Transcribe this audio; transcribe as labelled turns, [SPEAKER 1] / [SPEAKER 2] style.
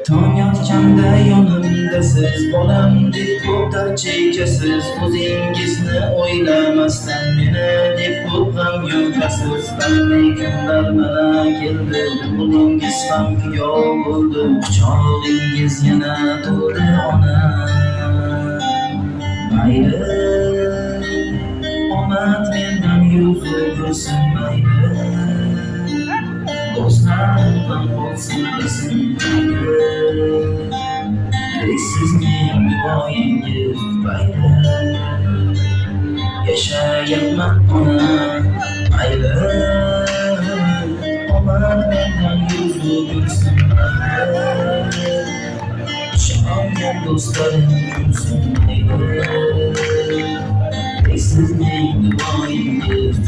[SPEAKER 1] Tong yotganda yonimdasiz, bolam deb ko'p chekasiz. O'zingizni o'ylamasdan meni deb ko'p g'am yutasiz. Qanday kunlar mana keldi, o'g'lingiz ham kuyov bo'ldi. Quchog'ingiz yana to'ldi ona. Mayli, omad mendan yuz o'girsin, mayli. Do'stlarimdan bo'lsin bilsin, sizning duoyingiz tufayli yashayapman ona. Mayli, omad mendan yuz o'girsin, mayli. Ishongan do'stlarim kulsin, mayli. Sizning duoyingiz